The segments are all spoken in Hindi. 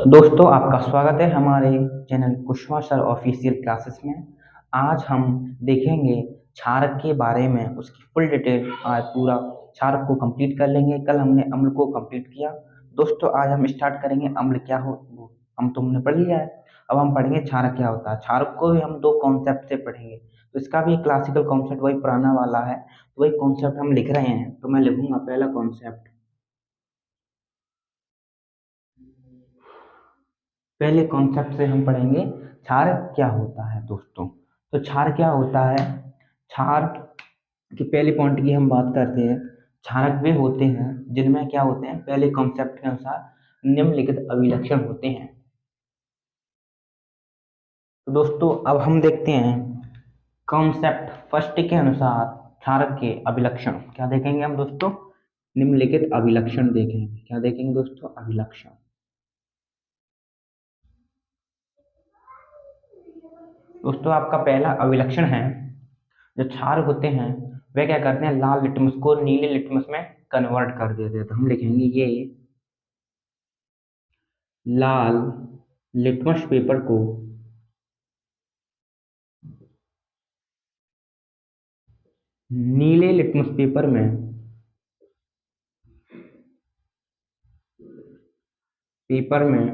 दोस्तों आपका स्वागत है हमारे channel Kushwaha sir official classes में। आज हम देखेंगे क्षारक के बारे में, उसकी फुल डिटेल। आज पूरा क्षारक को कंप्लीट कर लेंगे। कल हमने अम्ल को कंप्लीट किया। दोस्तों आज हम स्टार्ट करेंगे अम्ल क्या हो, हम तुमने पढ़ लिया है। अब हम पढ़ेंगे क्षारक क्या होता है। क्षारक को भी हम दो कॉन्सेप्ट से पढ़ेंगे, तो इसका भी क्लासिकल कॉन्सेप्ट वही पुराना वाला है, तो वही कॉन्सेप्ट हम लिख रहे हैं। तो मैं लिखूंगा पहला कॉन्सेप्ट। पहले कॉन्सेप्ट से हम पढ़ेंगे क्षार क्या होता है दोस्तों। तो क्षार क्या होता है, क्षार के पहले पॉइंट की हम बात करते हैं। क्षारक वे होते हैं जिनमें क्या होते हैं, पहले कॉन्सेप्ट के अनुसार निम्नलिखित अभिलक्षण होते हैं। तो दोस्तों अब हम देखते हैं कॉन्सेप्ट फर्स्ट के अनुसार क्षारक के अभिलक्षण क्या देखेंगे हम दोस्तों। निम्नलिखित अभिलक्षण देखेंगे। क्या देखेंगे दोस्तों, अभिलक्षण। दोस्तों आपका पहला अभिलक्षण है, जो क्षार होते हैं वे क्या करते हैं, लाल लिटमस को नीले लिटमस में कन्वर्ट कर देते हैं। तो हम लिखेंगे ये लाल लिटमस पेपर को नीले लिटमस पेपर में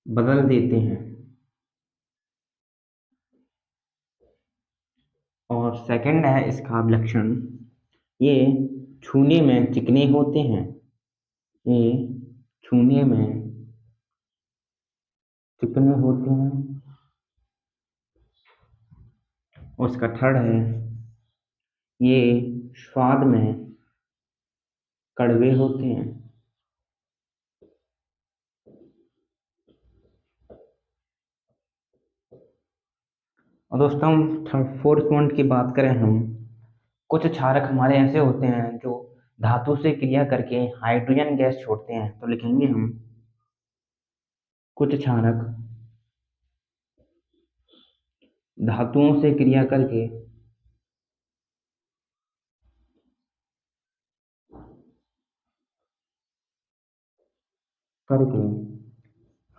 बदल देते हैं। और सेकंड है इसका अभिलक्षण, ये छूने में चिकने होते हैं। ये छूने में चिकने होते हैं। और इसका थर्ड है, ये स्वाद में कड़वे होते हैं। और दोस्तों थर्ड फोर्थ पॉइंट की बात करें हम, कुछ क्षारक हमारे ऐसे होते हैं जो धातु से क्रिया करके हाइड्रोजन गैस छोड़ते हैं। तो लिखेंगे हम कुछ क्षारक धातुओं से क्रिया करके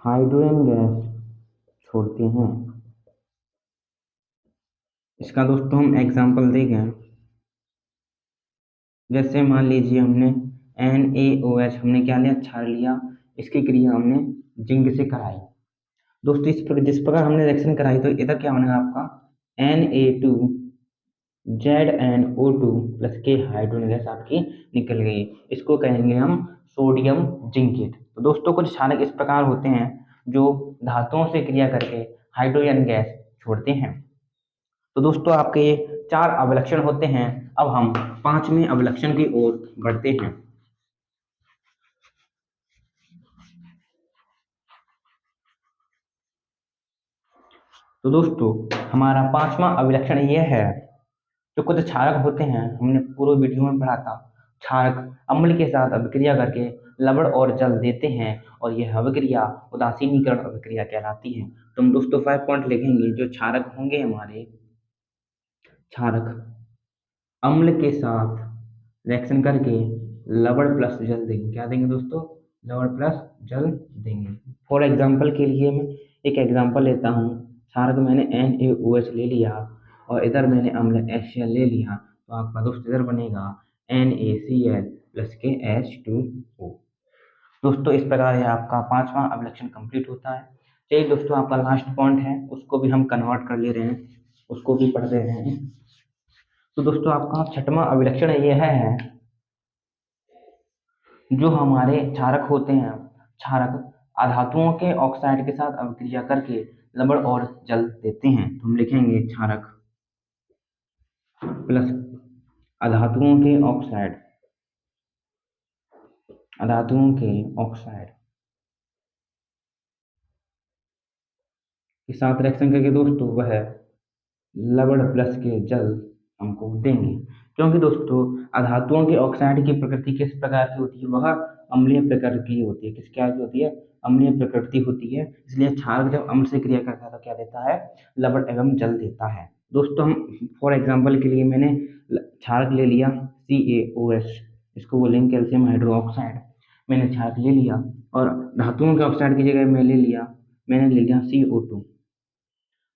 हाइड्रोजन गैस छोड़ते हैं। इसका दोस्तों हम एग्जांपल देंगे। जैसे मान लीजिए हमने NaOH हमने क्या लिया, क्षार लिया, इसकी क्रिया हमने जिंक से कराई। दोस्तों जिस प्रकार हमने रिएक्शन कराई, तो इधर क्या बनेगा आपका Na2ZnO2 प्लस के हाइड्रोजन गैस आपकी निकल गई। इसको कहेंगे हम सोडियम जिंकेट। तो दोस्तों कुछ क्षारक इस प्रकार होते हैं जो धातुओं से क्रिया करके हाइड्रोजन गैस छोड़ते हैं। तो दोस्तों आपके ये चार अभिलक्षण होते हैं। अब हम पांचवें अभिलक्षण की ओर बढ़ते हैं। तो दोस्तों हमारा पांचवा अभिलक्षण यह है, जो कुछ क्षारक होते हैं, हमने पूर्व वीडियो में पढ़ा था, क्षारक अम्ल के साथ अभिक्रिया करके लवण और जल देते हैं, और यह अभिक्रिया उदासीनीकरण अभिक्रिया कहलाती है। तो हम दोस्तों 5 पॉइंट लिखेंगे। जो क्षारक होंगे हमारे, क्षारक अम्ल के साथ रिएक्शन करके लवण प्लस जल देंगे। क्या देंगे दोस्तों, लवण प्लस जल देंगे। फॉर एग्जाम्पल के लिए मैं एक एग्जाम्पल लेता हूँ। क्षारक मैंने NaOH ले लिया और इधर मैंने अम्ल HCl ले लिया, तो आपका दोस्त इधर बनेगा NaCl प्लस के H2O। दोस्तों इस प्रकार यह आपका पांचवा अभिलक्षण कंप्लीट होता है। चलिए दोस्तों आपका लास्ट पॉइंट है, उसको भी हम कन्वर्ट कर ले रहे हैं, उसको भी पढ़ रहे हैं। तो दोस्तों आपका छठवां अभिलक्षण यह है, जो हमारे क्षारक होते हैं, क्षारक अधातुओं के ऑक्साइड के साथ अभिक्रिया करके लवण और जल देते हैं। तो हम लिखेंगे क्षारक प्लस अधातुओं के ऑक्साइड, अधातुओं के ऑक्साइड के साथ रिएक्शन करके दोस्तों वह लवण प्लस के जल हमको देंगे। क्योंकि दोस्तों अधातुओं के ऑक्साइड की प्रकृति किस प्रकार की होती है, वह अम्लीय प्रकृति की होती है। किस क्या की होती है, अम्लीय प्रकृति होती है। इसलिए क्षारक जब अम्ल से क्रिया करता है तो क्या देता है, लवण एवं जल देता है। दोस्तों हम फॉर एग्जाम्पल के लिए मैंने क्षारक ले लिया CaOH, इसको बोलेंगे कैल्शियम हाइड्रोक्साइड। मैंने क्षारक ले लिया और धातुओं के ऑक्साइड की जगह मैंने ले लिया CO2।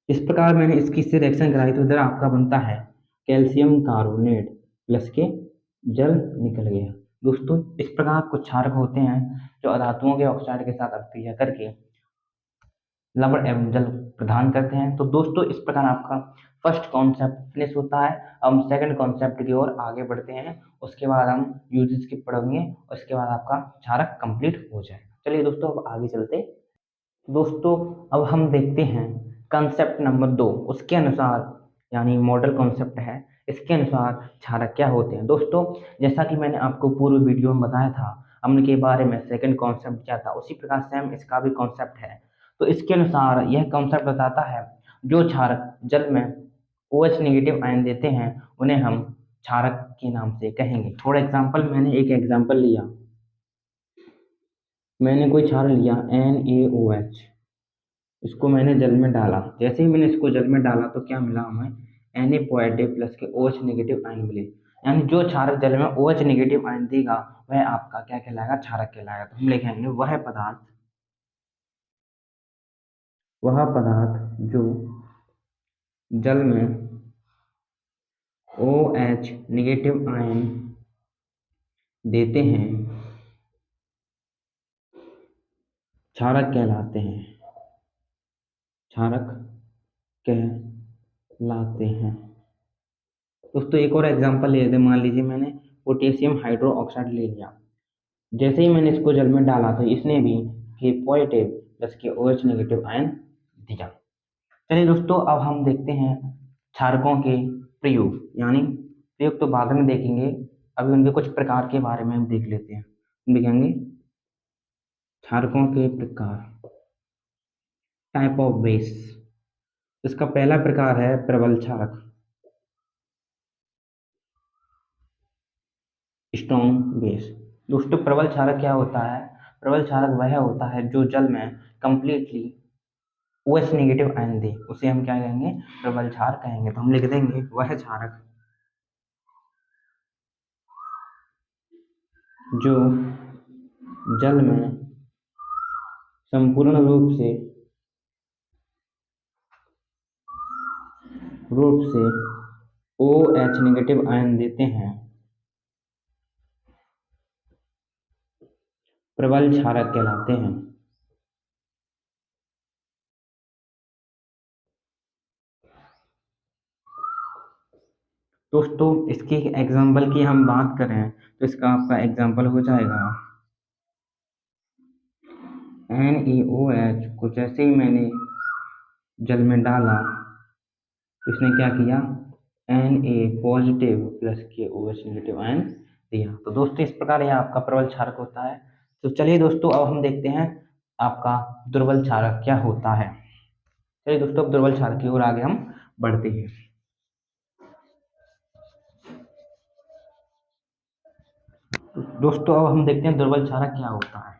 इस प्रकार मैंने इसकी से रिएक्शन कराई तो इधर आपका बनता है कैल्शियम कार्बोनेट प्लस के जल निकल गया। दोस्तों इस प्रकार कुछ क्षारक होते हैं जो धातुओं के ऑक्साइड के साथ अभिक्रिया करके लवण एवं जल प्रदान करते हैं। तो दोस्तों इस प्रकार आपका फर्स्ट कॉन्सेप्ट फिनिश होता है। अब हम सेकंड कॉन्सेप्ट की ओर आगे बढ़ते हैं, उसके बाद हम यूजेस की पढ़ेंगे, उसके बाद आपका क्षारक कंप्लीट हो जाएगा। चलिए दोस्तों अब आगे चलते हैं। दोस्तों अब हम देखते हैं कंसेप्ट नंबर 2, उसके अनुसार यानी मॉडल कॉन्सेप्ट है, इसके अनुसार क्षारक क्या होते हैं। दोस्तों जैसा कि मैंने आपको पूर्व वीडियो में बताया था अम्ल के बारे में, सेकंड कॉन्सेप्ट क्या था, उसी प्रकार सेम इसका भी कॉन्सेप्ट है। तो इसके अनुसार यह कॉन्सेप्ट बताता है जो क्षारक जल में OH नेगेटिव आयन देते हैं उन्हें हम क्षारक के नाम से कहेंगे। थोड़ा एग्जाम्पल, मैंने एक एग्जाम्पल लिया, मैंने कोई क्षारक लिया NaOH, इसको मैंने जल में डाला। जैसे ही मैंने इसको जल में डाला तो क्या मिला हमें, Na पॉजिटिव प्लस के OH नेगेटिव आयन मिले। यानी जो क्षारक जल में OH नेगेटिव आयन देगा वह आपका क्या कहलाएगा, क्षारक कहलाएगा। तो हम लिखेंगे वह पदार्थ जो जल में OH नेगेटिव आयन देते हैं क्षारक कहलाते हैं, क्षारक कहलाते हैं। दोस्तों एक और एग्जांपल ले लेते हैं। मान लीजिए मैंने पोटेशियम हाइड्रोक्साइड ले लिया, जैसे ही मैंने इसको जल में डाला तो इसने भी के पॉजिटिव प्लस के OH नेगेटिव आयन दिया। चलिए दोस्तों अब हम देखते हैं क्षारकों के प्रयोग, यानी प्रयोग तो बाद में देखेंगे, अभी उनके कुछ प्रकार के बारे में हम देख लेते हैं। हम देखेंगे क्षारकों के प्रकार, टाइप ऑफ बेस। इसका पहला प्रकार है प्रबल क्षारक, स्ट्रॉन्ग बेस। दोस्तों प्रबल क्षारक क्या होता है, प्रबल क्षारक वह होता है जो जल में कंप्लीटली OH नेगेटिव आयन दे, उसे हम क्या कहेंगे, प्रबल क्षार कहेंगे। तो हम लिख देंगे वह क्षारक जो जल में संपूर्ण रूप से OH नेगेटिव आयन देते हैं, प्रबल क्षारक कहलाते हैं। दोस्तों इसकी एग्जाम्पल की हम बात करें तो इसका आपका एग्जाम्पल हो जाएगा NaOH को जैसे ही मैंने जल में डाला तो इसने क्या किया, Na पॉजिटिव प्लस के OH नेगेटिव आयन दिया। तो दोस्तों इस प्रकार यह आपका प्रबल क्षारक होता है। तो चलिए दोस्तों अब हम देखते हैं आपका दुर्बल क्षारक क्या होता है। चलिए दोस्तों अब दुर्बल क्षारक की ओर आगे हम बढ़ते हैं। दोस्तों अब हम देखते हैं दुर्बल क्षारक क्या होता है।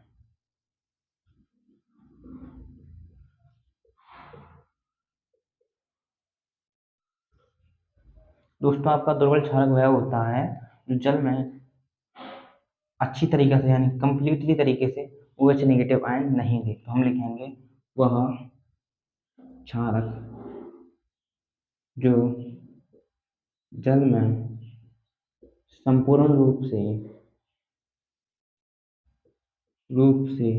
दोस्तों आपका दुर्बल क्षारक वह होता है जो जल में अच्छी तरीके से यानी कंप्लीटली तरीके से OH नेगेटिव आयन नहीं दे। तो हम लिखेंगे वह क्षारक जो जल में संपूर्ण रूप से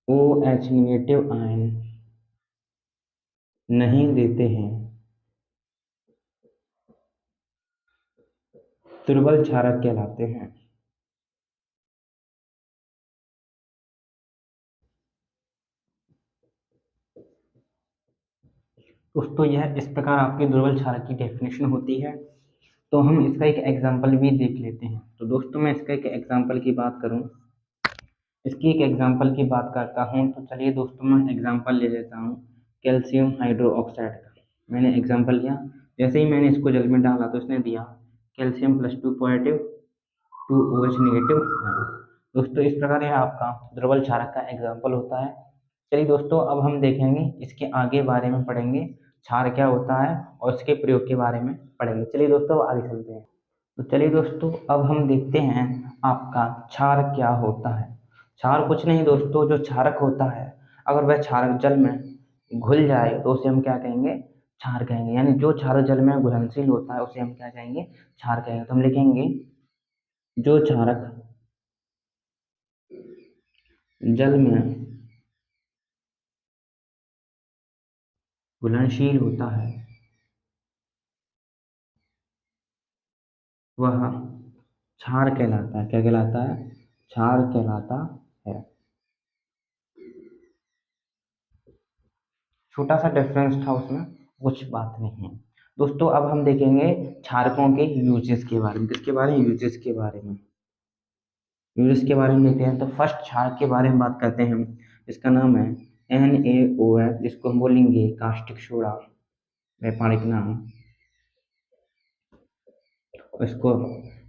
OH नेगेटिव आयन नहीं देते हैं, दुर्बल क्षारक कहलाते हैं। दोस्तों यह इस प्रकार आपके दुर्बल क्षारक की डेफिनेशन होती है। तो हम इसका एक एग्जाम्पल भी देख लेते हैं। तो दोस्तों मैं इसका एक एग्जाम्पल की बात करूं, इसकी एक एग्जाम्पल की बात करता हूं, तो चलिए दोस्तों मैं एग्जाम्पल ले लेता हूं कैल्शियम हाइड्रोक्साइड का। मैंने एग्जाम्पल लिया, जैसे ही मैंने इसको जल में डाला तो इसने दिया calcium plus 2 positive 2 OH negative. दोस्तों इस प्रकार यह आपका दुर्बल क्षारक का एग्जाम्पल होता है। चलिए दोस्तों अब हम देखेंगे इसके आगे बारे में पढ़ेंगे, क्षार क्या होता है और इसके प्रयोग के बारे में पढ़ेंगे। चलिए दोस्तों आगे चलते हैं। तो चलिए दोस्तों अब हम देखते हैं आपका क्षार क्या होता है। क्षार कुछ नहीं दोस्तों, जो क्षारक होता है अगर वह क्षारक जल में घुल जाए तो उसे हम क्या कहेंगे, क्षार कहेंगे। यानी जो क्षारक जल में घुलनशील होता है उसे हम क्या कहेंगे, क्षार कहेंगे। तो हम लिखेंगे जो क्षारक जल में घुलनशील होता है वह क्षार कहलाता है। क्या कहलाता है, क्षार कहलाता है। छोटा सा डिफरेंस था उसमें, कुछ बात नहीं है दोस्तों। अब हम देखेंगे क्षारकों के यूजेस के बारे में। किसके बारे में, यूजेस के बारे में। यूजेस के बारे में देखते हैं तो फर्स्ट क्षारक के बारे में बात करते हैं हम, जिसका नाम है NaOH, जिसको हम बोलेंगे कास्टिक सोडा, वैज्ञानिक नाम। इसको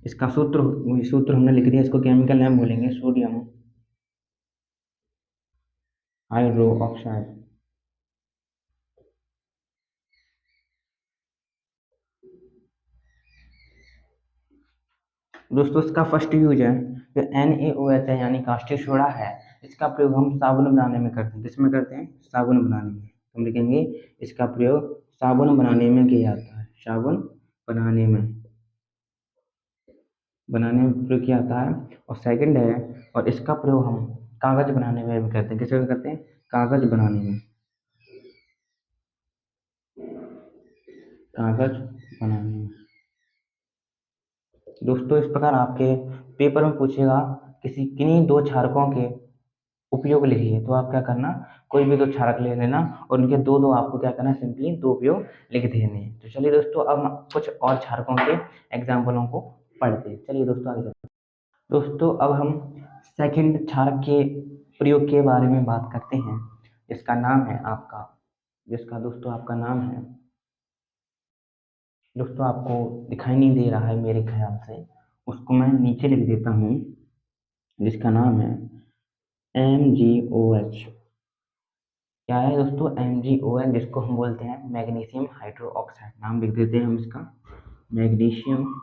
इसका सूत्र हमने लिख दिया, इसको केमिकल नेम बोलेंगे सोडियम हाइड्रो ऑक्साइड। दोस्तों इसका फर्स्ट यूज है, जो NaOH है यानी कास्टिक सोडा है, इसका प्रयोग हम साबुन बनाने में करते हैं। किसमें करते हैं, साबुन बनाने में। हम लिखेंगे इसका प्रयोग साबुन बनाने में किया जाता है। साबुन बनाने में प्रयोग किया जाता है। और सेकंड है, और इसका प्रयोग हम कागज बनाने में भी करते हैं। किस में करते हैं, कागज बनाने में। कागज बनाने में दोस्तों इस प्रकार आपके पेपर में पूछेगा किसी किन्हीं दो क्षारकों के उपयोग लिखिए, तो आप क्या करना, कोई भी दो क्षारक ले लेना और उनके दो दो आपको क्या करना, सिंपली दो उपयोग लिख देने हैं। तो चलिए दोस्तों अब हम कुछ और क्षारकों के एग्जाम्पलों को पढ़ते हैं। चलिए दोस्तों आगे चलते हैं। दोस्तों अब हम सेकंड क्षारक के प्रयोग के बारे में बात करते हैं, जिसका नाम है आपका, जिसका दोस्तों आपका नाम है, दोस्तों आपको दिखाई नहीं दे रहा है मेरे ख्याल से, उसको मैं नीचे लिख देता हूँ, जिसका नाम है MgOH। क्या है दोस्तों, MgOH, जिसको हम बोलते हैं मैग्नीशियम हाइड्रो ऑक्साइड। नाम लिख देते हैं हम इसका, magnesium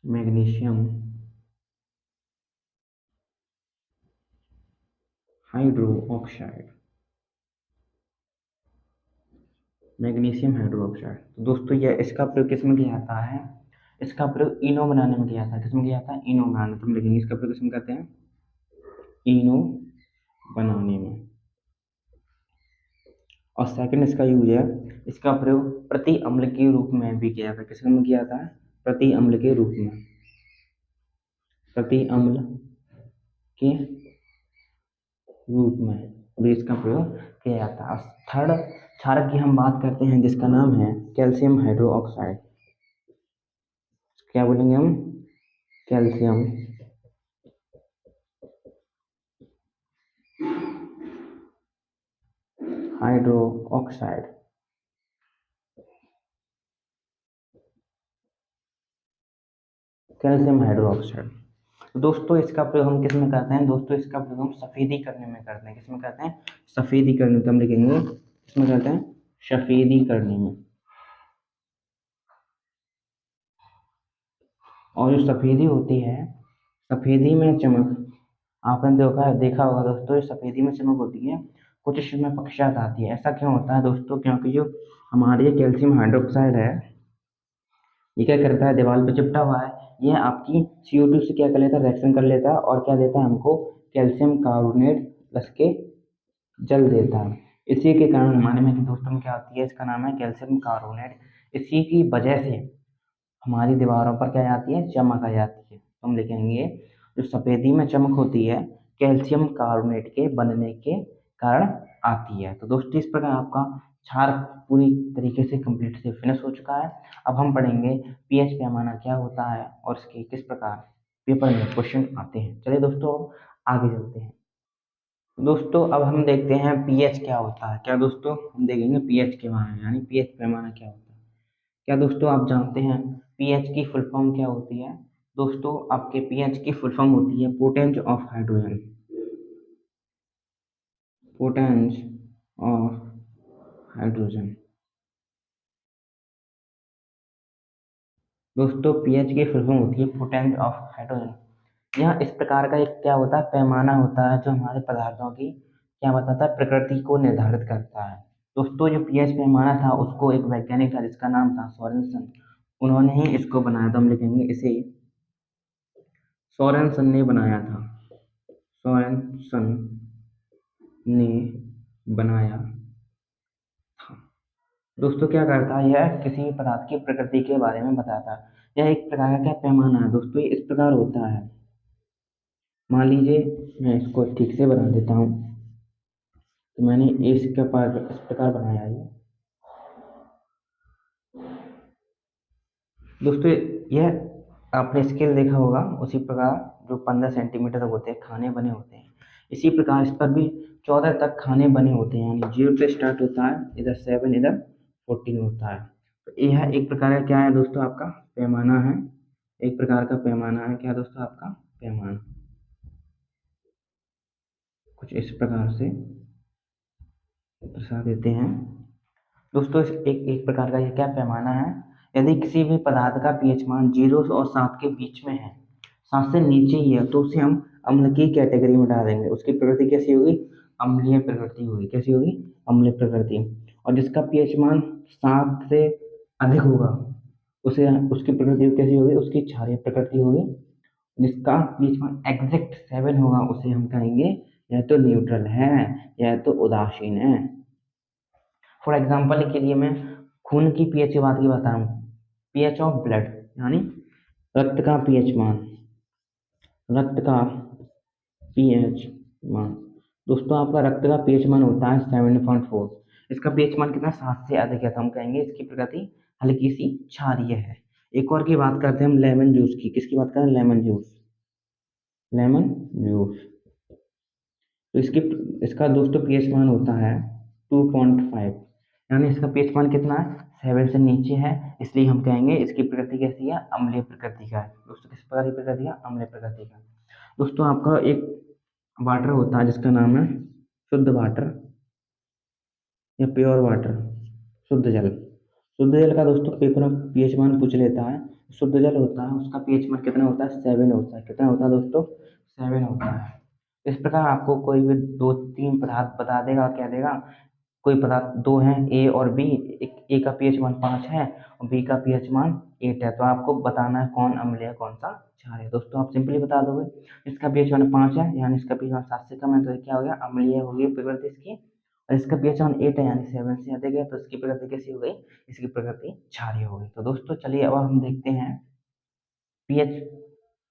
magnesium hydro oxide, magnesium hydro oxide. तो दोस्तों ये इसका प्रयोग किस में किया जाता है, इसका प्रयोग इनो बनाने में किया जाता है। किसमें किया जाता है, इनो बनाने। तुम लिखेंगे इसका प्रयोग किसमें करते हैं, इनो बनाने में। और सेकंड इसका यूज है, इसका प्रयोग प्रति अम्ल के रूप में भी किया जाता है। किस में किया जाता है, प्रति अम्ल के रूप में, प्रति अम्ल के रूप में भी इसका प्रयोग किया जाता है। थर्ड क्षारक की हम बात करते हैं, जिसका नाम है कैल्शियम हाइड्रो ऑक्साइड। क्या बोलेंगे हम, calcium hydro oxide. Calcium hydro oxide. तो दोस्तों इसका प्रयोग हम किस में करते हैं, दोस्तों इसका प्रयोग हम सफेदी करने में करते हैं। किस में करते हैं, सफेदी करने में। तो हम लिखेंगे किसमें करते हैं, सफेदी करने में। और जो सफेदी होती है, सफेदी में चमक, आपने देखा होगा दोस्तों, ये सफेदी में चमक होती है, कुछ इसमें पक्षाघात आती है। ऐसा क्यों होता है दोस्तों, क्योंकि जो हमारे ये कैल्शियम हाइड्रोक्साइड है, ये क्या करता है, दीवार पे चिपटा हुआ है, ये आपकी CO2 से क्या कर लेता है, रिएक्शन कर लेता है और क्या देता है हमको, कैल्शियम कार्बोनेट प्लस के जल देता है। इसी के कारण हमारे में दोस्तों क्या होती है, इसका नाम है कैल्शियम कार्बोनेट। इसी की वजह से हमारी दीवारों पर क्या आती है, चमक आ जाती है। तो हम लिखेंगे जो सफेदी में चमक होती है, कैल्शियम कार्बोनेट के बनने के कारण आती है। तो दोस्तों इस प्रकार आपका क्षार पूरी तरीके से कंप्लीट से फिनिश हो चुका है। अब हम पढ़ेंगे पीएच पैमाना क्या होता है और इसके किस प्रकार पेपर में क्वेश्चन आते हैं। चलिए दोस्तों आगे चलते हैं। दोस्तों अब हम देखते हैं पीएच क्या होता है। क्या दोस्तों, हम देखेंगे पीएच के बारे में, यानी पीएच पैमाना क्या होता है। क्या दोस्तों आप जानते हैं पीएच की फुल फॉर्म क्या होती है, दोस्तों आपके पीएच की फुल फॉर्म होती है potence of hydrogen, potence of hydrogen. दोस्तों पीएच की फुल फॉर्म होती है पोटेंट ऑफ हाइड्रोजन। यह इस प्रकार का एक क्या होता है, पैमाना होता है जो हमारे पदार्थों की क्या बताता है, प्रकृति को निर्धारित करता है। दोस्तों जो पीएच पैमाना था उसको एक वैज्ञानिक था जिसका नाम था सोरेनसन, उन्होंने ही इसको बनाया था। हम लिखेंगे इसे सोरेनसन ने बनाया था, सोरेनसन ने बनाया था। दोस्तों क्या करता है, यह किसी पदार्थ की प्रकृति के बारे में बताता है। यह एक प्रकार का क्या पैमाना है दोस्तों, ये इस प्रकार होता है। मान लीजिए मैं इसको ठीक से बना देता हूँ, तो मैंने इस प्रकार बनाया है ये। दोस्तों यह आपने स्केल देखा होगा, उसी प्रकार जो 15 सेंटीमीटर तक होते हैं खाने बने होते हैं, इसी प्रकार इस पर भी 14 तक खाने बने होते हैं। यानी 0 से स्टार्ट होता है, इधर 7 इधर 14 होता है। तो यह एक प्रकार का क्या है दोस्तों, आपका पैमाना है। एक प्रकार का पैमाना है क्या दोस्तों, आपका पैमाना कुछ इस प्रकार से दर्शा देते हैं। दोस्तों एक एक प्रकार का ये क्या पैमाना है, यदि किसी भी पदार्थ का पीएच मान 0 और 7 के बीच में है, 7 से नीचे ही है, तो उसे हम अम्ल की कैटेगरी में डाल देंगे। उसकी प्रकृति कैसी होगी, अम्लीय प्रकृति होगी। कैसी होगी, अम्लीय प्रकृति। और जिसका पीएच मान 7 से अधिक होगा उसे उसकी प्रकृति कैसी होगी, उसकी क्षारीय प्रकृति होगी। जिसका पीएच मान एग्जैक्ट 7 होगा उसे हम कहेंगे यह तो न्यूट्रल है, यह तो उदासीन है। फॉर एग्जाम्पल के लिए मैं खून की पीएच की बात की बता रहा हूँ, पीएच ऑफ ब्लड यानी रक्त का पीएच मान, रक्त का पीएच मान। दोस्तों आपका रक्त का पीएच मान होता है 7.4। इसका पीएच मान कितना, 7 से अधिक है, तो हम कहेंगे इसकी प्रकृति हल्की सी क्षारीय है। एक और की बात करते हैं हम लेमन जूस की। किसकी बात करें, लेमन जूस, लेमन जूस। तो इसकी इसका दोस्तों पीएच मान होता है 2.5, यानी इसका पीएच मान कितना है, 7 से नीचे है, इसलिए हम कहेंगे इसकी प्रकृति कैसी है, अम्लीय प्रकृति का है। दोस्तों किस प्रकार की प्रकृति है, अम्लीय प्रकृति का। दोस्तों आपका एक वाटर होता है जिसका नाम है शुद्ध वाटर या प्योर वाटर, शुद्ध जल। शुद्ध जल का दोस्तों पेपर में पीएच मान पूछ लेता है। शुद्ध जल होता है उसका पीएच मान कितना होता है, 7 होता है। कितना होता है दोस्तों, 7 होता है। इस प्रकार आपको कोई भी दो तीन पदार्थ बता देगा, क्या देगा, कोई पदार्थ दो हैं ए और बी, ए का पीएच मान 5 है और बी का पीएच मान 8 है, तो आपको बताना है कौन अम्लीय है कौन सा क्षारीय है। दोस्तों आप सिंपली बता दोगे, इसका पीएच मान 5 है यानी इसका पीएच मान 7 से कम है, तो ये क्या हो गया, अम्लीय हो गई प्रकृति इसकी। और इसका पीएच मान 8 है यानी 7 से अधिक है, तो इसकी प्रकृति कैसी हो गई, इसकी प्रकृति क्षारीय हो गई। तो दोस्तों चलिए अब हम देखते हैं पीएच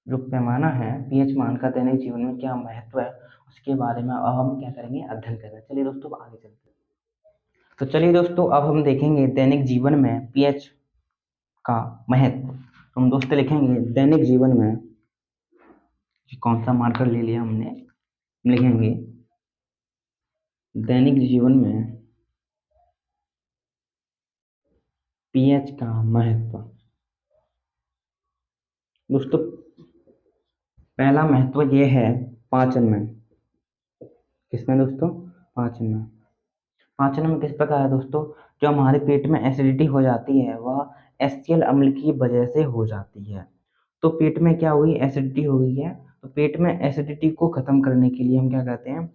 जो पैमाना है, पीएच मान का दैनिक जीवन में क्या महत्व है, उसके बारे में अब हम क्या करेंगे, अध्ययन करेंगे। चलिए दोस्तों आगे चलते हैं। तो चलिए दोस्तों अब हम देखेंगे दैनिक जीवन में पीएच का महत्व। तो हम दोस्तों लिखेंगे दैनिक जीवन में, कौन सा मार्कर ले लिया हमने, लिखेंगे दैनिक जीवन में पीएच का महत्व। दोस्तों पहला महत्व ये है पाचन में। किसमें दोस्तों, पाचन में। पाचन में किस प्रकार है दोस्तों, जो हमारे पेट में एसिडिटी हो जाती है वह एससीएल अम्ल की वजह से हो जाती है। तो पेट में क्या हुई, एसिडिटी हो गई है, तो पेट में एसिडिटी को खत्म करने के लिए हम क्या करते हैं,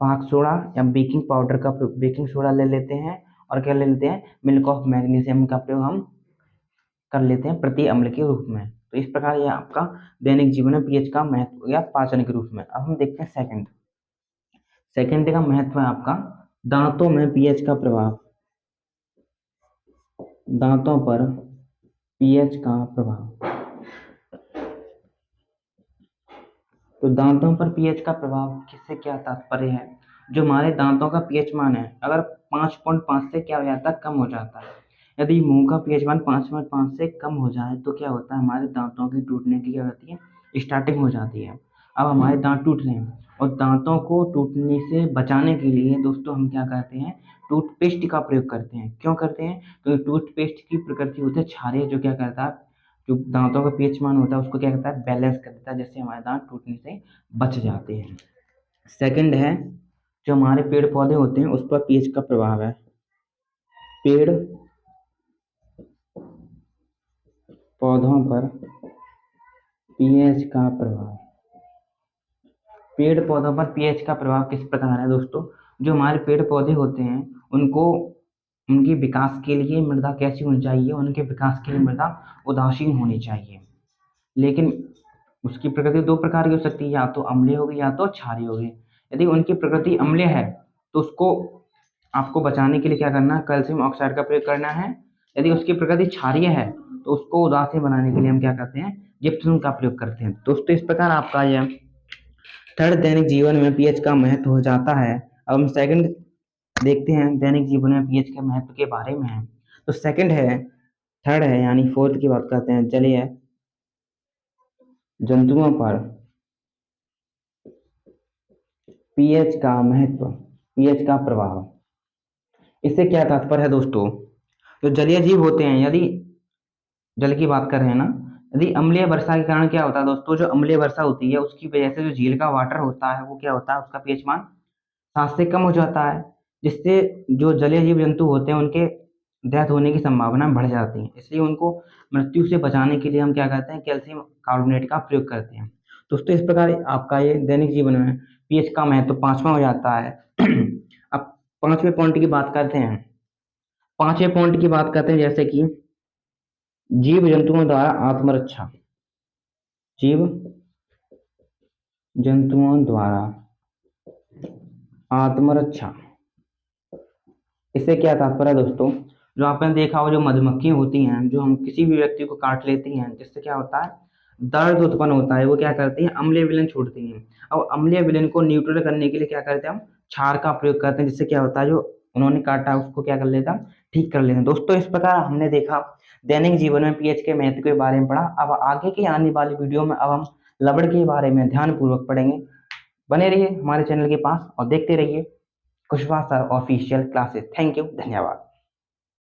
पाक सोडा या बेकिंग पाउडर का बेकिंग सोडा ले लेते हैं, और क्या ले लेते हैं, मिल्क ऑफ मैग्नीशियम का प्रयोग हम कर लेते हैं प्रति अम्ल के रूप में। तो इस प्रकार यह आपका दैनिक जीवन में पीएच का महत्व या पाचन के रूप में। अब हम देखते हैं सेकंड, सेकंड का महत्व है आपका दांतों में पीएच का प्रभाव, दांतों पर पीएच का प्रभाव। तो दांतों पर पीएच का प्रभाव किससे क्या तात्पर्य है, जो हमारे दांतों का पीएच मान है अगर 5.5 से क्या हो जाता है, कम हो जाता है। यदि मुंह का पीएच मान 5.5 से कम हो जाए तो क्या होता है, हमारे दांतों की टूटने की क्या होती है, स्टार्टिंग हो जाती है। अब हमारे दांत टूट रहे हैं और दांतों को टूटने से बचाने के लिए दोस्तों हम क्या करते हैं, टूथपेस्ट का प्रयोग करते हैं। क्यों करते हैं, क्योंकि टूथपेस्ट की प्रकृति होती है क्षारीय, जो क्या करता है, जो दांतों का पीएच मान होता है उसको क्या करता है, बैलेंस कर देता है, जिससे हमारे दांत टूटने से बच जाते हैं। सेकंड है जो हमारे पेड़ पौधे होते हैं उस पर पीएच का प्रभाव है। पेड़ पौधों पर पीएच का प्रभाव। पेड़ पौधों पर पीएच का प्रभाव किस प्रकार है दोस्तों? जो हमारे पेड़ पौधे होते हैं उनको उनके विकास के लिए मृदा कैसी होनी चाहिए? उनके विकास के लिए मृदा उदासीन होनी चाहिए। लेकिन उसकी प्रकृति दो प्रकार की हो सकती है, या तो अम्लीय होगी या तो क्षारीय होगी। यदि उनकी प्रकृति अम्लीय है तो उसको आपको बचाने के लिए क्या करना है? कैल्शियम ऑक्साइड का प्रयोग करना है। यदि उसकी प्रकृति क्षारीय है तो उसको उदासीन बनाने के लिए हम क्या करते हैं? जिप्सम का प्रयोग करते हैं। दोस्तों इस प्रकार आपका यह थर्ड दैनिक जीवन में पीएच का महत्व हो जाता है। अब हम सेकंड देखते हैं दैनिक जीवन में पीएच के महत्व के बारे में है। तो सेकंड है, थर्ड है यानी फोर्थ की बात करते हैं। चलिए जंतुओं पर पीएच का महत्व, पीएच का प्रभाव। इससे क्या तात्पर्य है दोस्तों? जो जलीय जीव होते हैं, यदि जल की बात कर रहे हैं ना, यदि अम्लीय वर्षा के कारण क्या होता है दोस्तों? जो अम्लीय वर्षा होती है उसकी वजह से जो झील का वाटर होता है वो क्या होता है? उसका पीएच मान 7 से कम हो जाता है, जिससे जो जलीय जीव जंतु होते हैं उनके डेथ होने की संभावना बढ़ जाती है। इसलिए उनको मृत्यु से बचाने के लिए हम क्या करते हैं? कैल्शियम कार्बोनेट का प्रयोग करते हैं। दोस्तों इस प्रकार आपका ये दैनिक जीवन में पीएच का महत्व पांचवा हो जाता है। अब पांचवें पॉइंट की बात करते हैं। पांचवें पॉइंट की बात करते हैं जैसे कि जीव जंतुओं द्वारा आत्मरक्षा। जीव जंतुओं द्वारा आत्मरक्षा। इससे क्या तात्पर्य है दोस्तों? जो आपने देखा हो, जो मधुमक्खी होती हैं, जो हम किसी भी व्यक्ति को काट लेती हैं, जिससे क्या होता है? दर्द उत्पन्न होता है। वो क्या करती हैं? अम्लीय विलेन छोड़ती हैं। अब अम्लीय विलेन को न्यूट्रल करने के लिए क्या करते हैं? हम क्षार का प्रयोग करते हैं, जिससे क्या होता है? जो उन्होंने काटा उसको क्या कर लेता? ठीक कर लेते हैं। दोस्तों इस प्रकार हमने देखा दैनिक जीवन में पीएच के महत्व के बारे में पढ़ा। अब आगे की आने वाली वीडियो में अब हम लवण के बारे में ध्यानपूर्वक पढ़ेंगे। बने रहिए हमारे चैनल के पास और देखते रहिए Kushwaha sir official classes. Thank you, धन्यवाद।